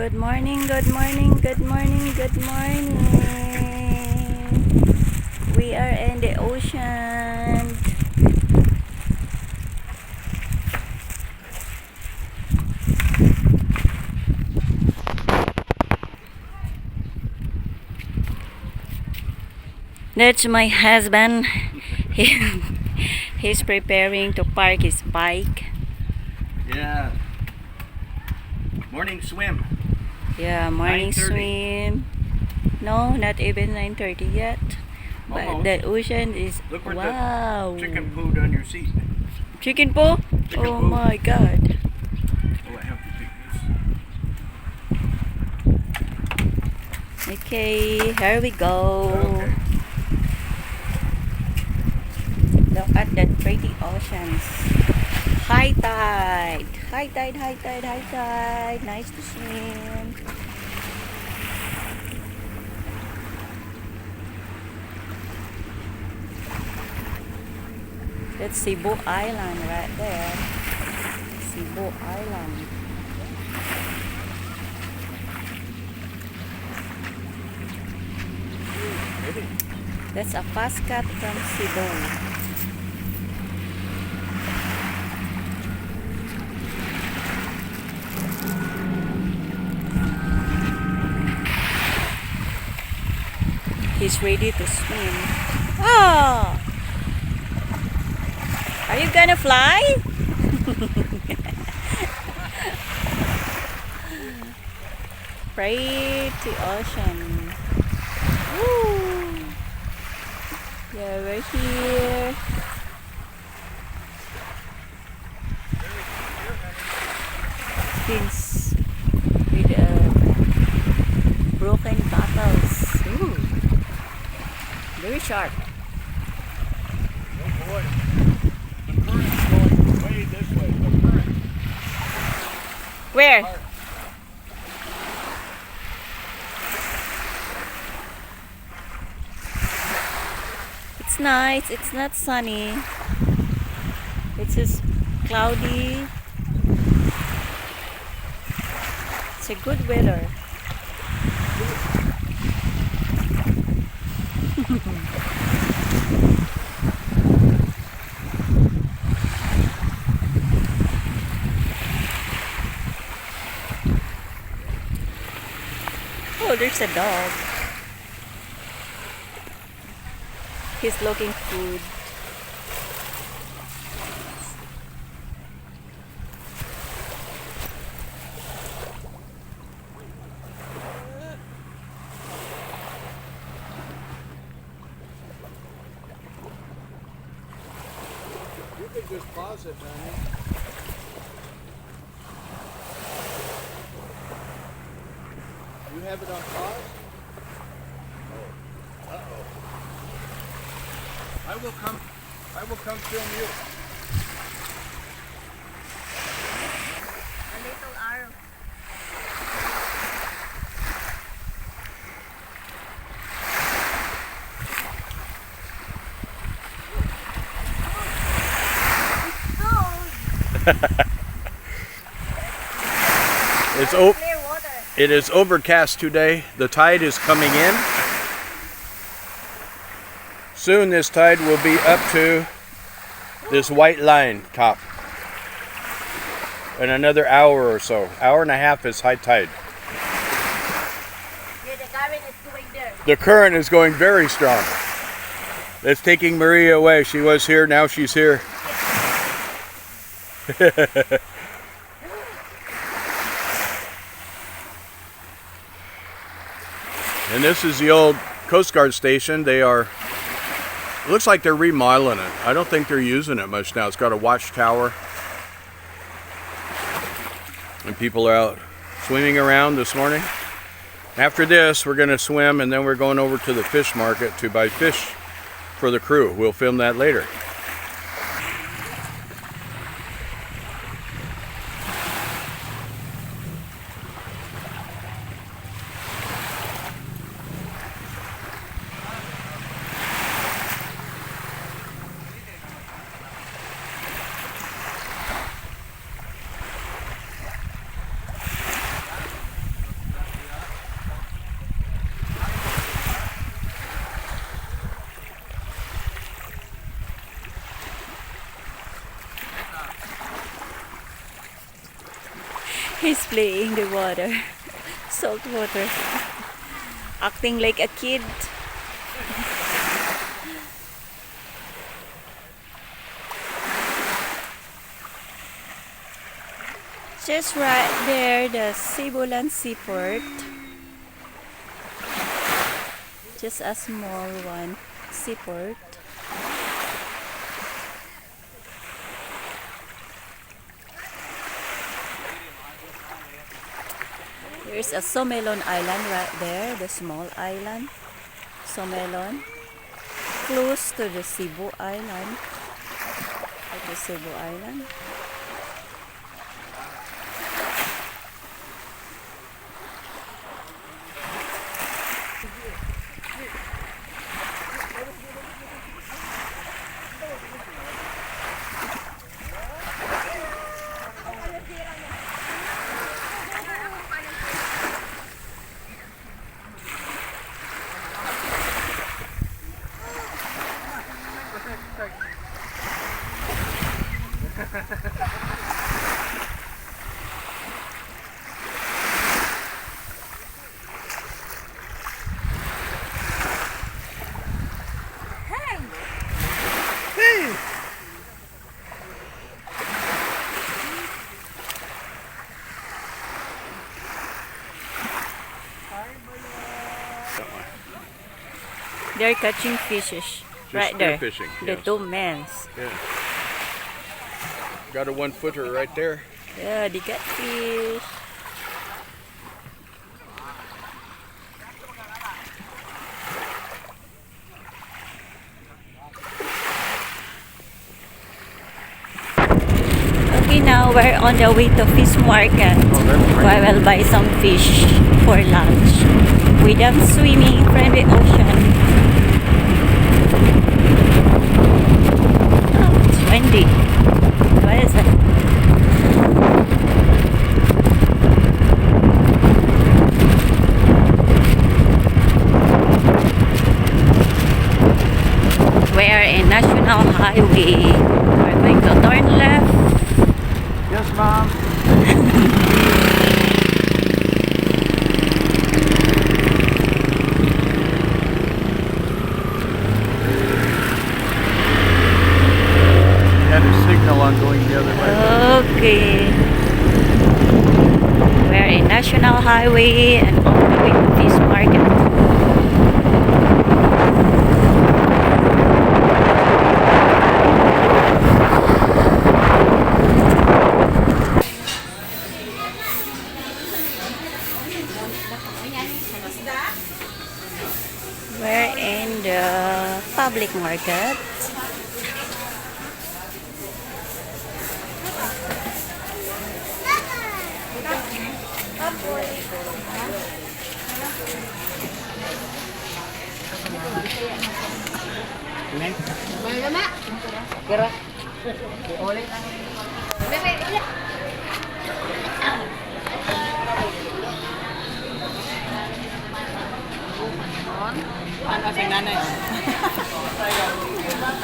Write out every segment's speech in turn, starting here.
Good morning, good morning, good morning, good morning. We are in the ocean. That's my husband. He's preparing to park his bike. Yeah. Morning swim. Yeah, morning 9:30. swim. No, not even 9:30 yet. But Almost. the ocean is Look where wow. the chicken pooed on your seat. Chicken poo? Chicken Oh poo. my god. Oh, I have to take this. Okay, here we go. Okay. Look at that pretty oceans. High tide. High tide, high tide, high tide. Nice to swim. That's Cebu Island right there. Cebu Island. That's a fast cut from Cebu. He's ready to swim. Oh! Are you gonna fly? Pretty ocean. Woo! Yeah, we're here. Fins with broken bottles. Ooh. Very sharp. Oh boy. The current's going way this way. The current. Where? It's nice. It's not sunny. It's just cloudy. It's a good weather. Oh, there's a dog. He's looking food. You could just pause it, man. You have it on pause? Oh. Uh-oh. I will come film you. A little arrow. It is overcast today. The tide is coming in. Soon this tide will be up to this white line top. In another hour or so. Hour and a half is high tide. Yeah, the current is going there. The current is going very strong. It's taking Maria away. She was here, now she's here. And this is the old Coast Guard station. They are, it looks like they're remodeling it. I don't think they're using it much now. It's got a watchtower. And people are out swimming around this morning. After this, we're going to swim and then we're going over to the fish market to buy fish for the crew. We'll film that later. He's playing the water. Salt water. Acting like a kid. Just right there, the Cebulan Seaport. Just a small one, seaport. There's a Somelon Island right there, the small island. Somelon. Close to the Cebu Island. Like the Cebu Island. They're catching fishes right there. Fishing. The Yes. two men. Yeah. Got a 1-footer right there. Yeah, they got fish. Okay, now we're on the way to fish market. I will buy some fish for lunch. We love swimming from the ocean. Oh, it's windy. What is it? We're in National Highway. We're going to turn left. Yes, Mom. Had a signal on going the other way. Okay. We're in National Highway and on the way to Fish Market. We're in the public market.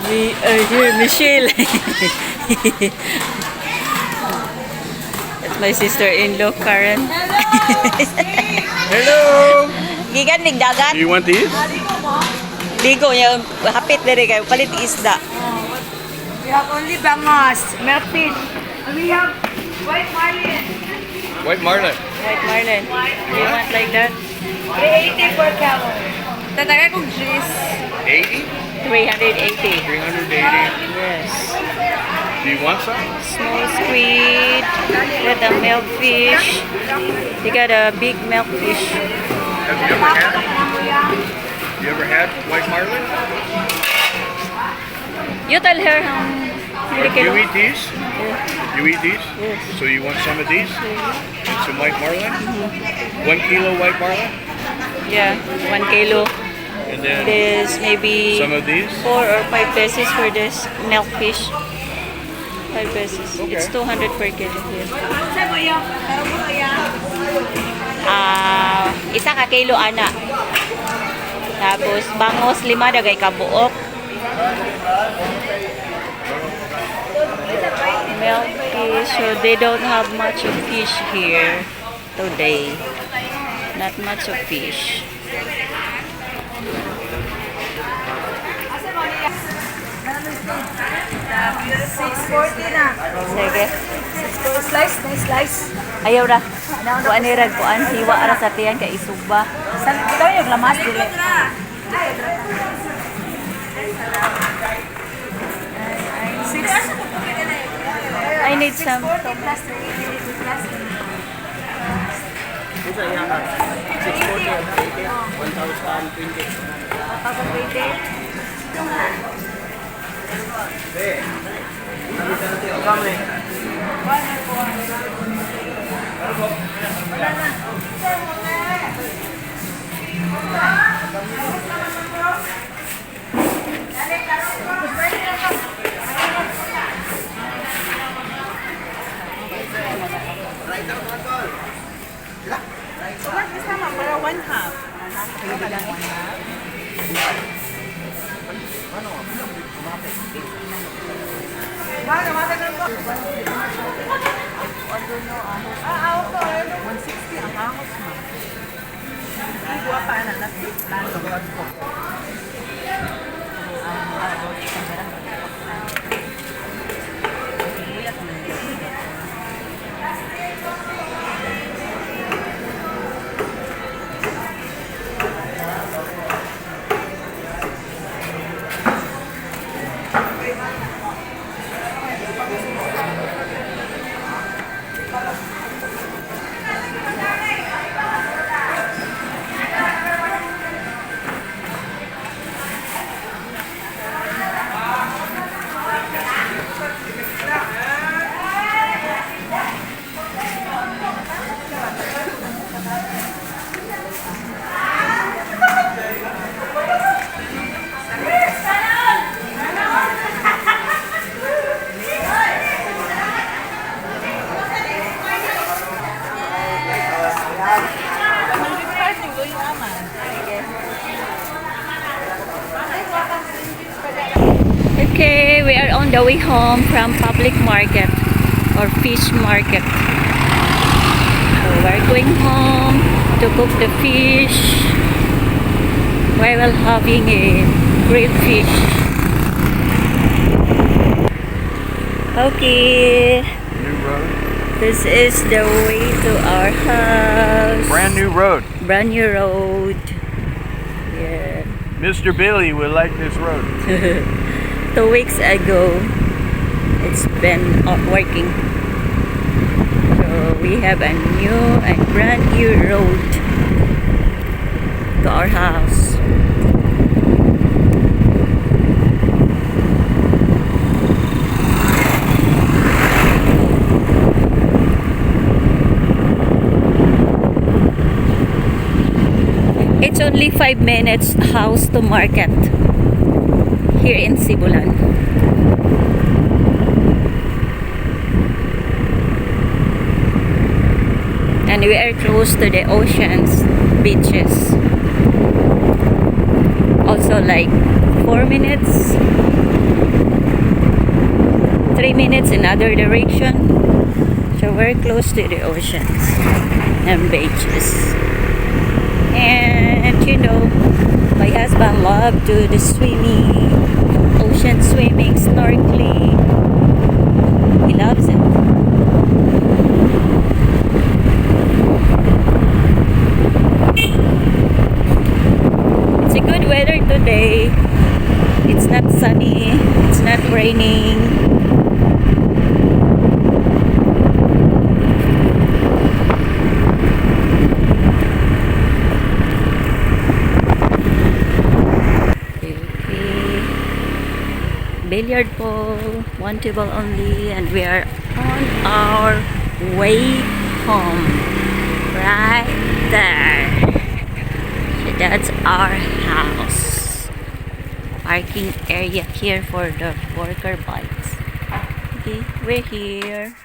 We are here, Michelle. That's my sister-in-law, Karen. Hello! Gigan ning dagat. Do you want these? Ligo niya hapit diri kay palit isda. We have only bangos, milkfish, and we have white marlin. White marlin. White marlin. You want like that? 380 per kilo. Tatagay kong juice. 80? 380. 380. Yes. Do you want some? Small squid. Got the milkfish. You got a big milkfish. Have you ever had? You ever had white marlin? You tell her how many Do you kilo. eat these? You eat these? Yes. So you want some of these? And some white marlin? 1 kilo white marlin? Yeah, 1 kilo. And then There's maybe some of these? 4 or 5 pesos for this milkfish. 5 pesos. Okay. It's 200 per kilo. Yeah. Sa mo yan? Pero mo yan? Isa ka kilo ana. Tapos bangos 5 dagay ka buok. smell fish, so they don't have much of fish here today. Not much of fish. 640 na. Sige. Slice, nice slice. Ayaw ra. Kuan ni rag kuan hiwa ra sa tiyan kay isugba. Saan ito yung lamas dili? I need some. Okay, we are on the way home from public market or fish market. So we're going home to cook the fish while having a grilled fish. Okay, New road. this is the way to our house. Brand new road. Brand new road. Yeah. Mr. Billy would like this road. 2 weeks ago, it's been working. So we have a new and brand new road to our house. It's only 5 minutes house to market here in Sibulan. And we are close to the oceans, beaches. Also like 4 minutes, 3 minutes in other direction. So we're close to the oceans and beaches. And you know, my husband loves to the swimming, ocean swimming, snorkeling. He loves it. It's a good weather today. It's not sunny, it's not raining. Billiard ball, 1 table only, and we are on our way home. Right there. So that's our house. Parking area here for the worker bikes. Okay, we're here.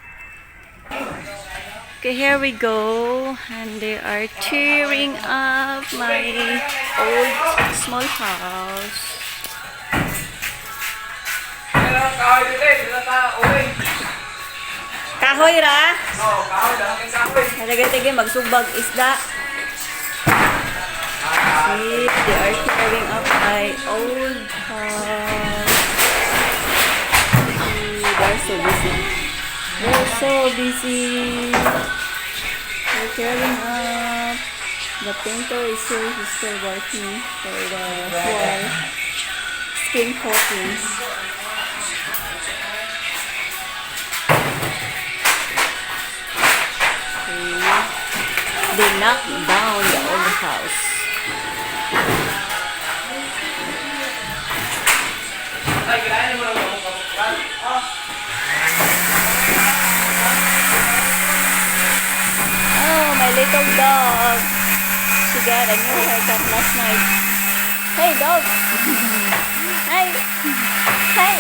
Okay, here we go, and they are tearing up my old small house. kahoy ra. Halagay-tagay magsugbag isda. See, they are tearing up my old house. They're so busy. They're so busy. They're tearing up. The painter is here. He's still working for the wall skin coatings. They knocked down the old house. Oh, my little dog. She got a new haircut last night. Hey, dog. Hi. Hi.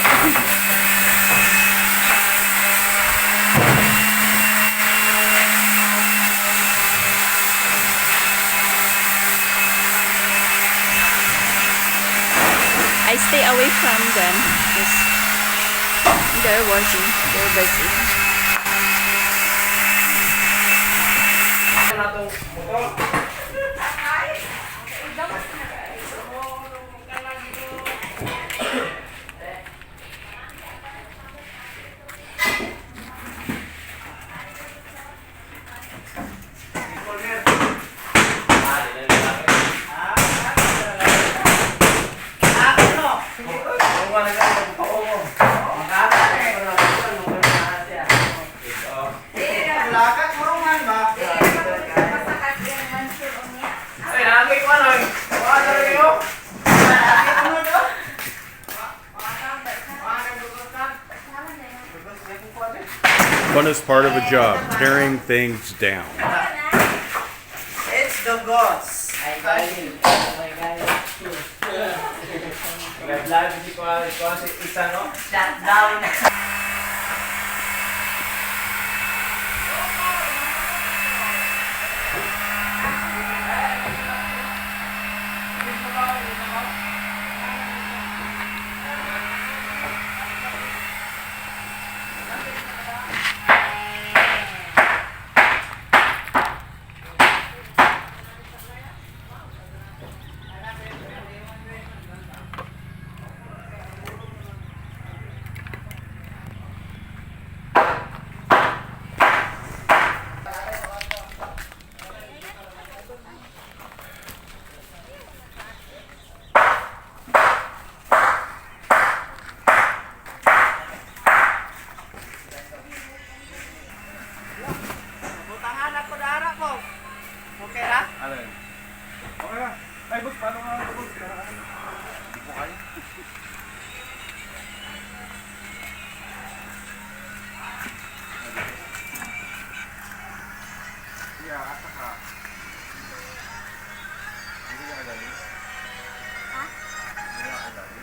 I stay away from them because they're working, they're busy. Funnest part of a job, tearing things down. It's the boss. Shut down. Okay lah? Alin? Okay na. Ay, boss, paano nga ako, boss? Hindi po kayo. Iya, asa ka? Hindi ka kadali? Ha? Hindi ka kadali?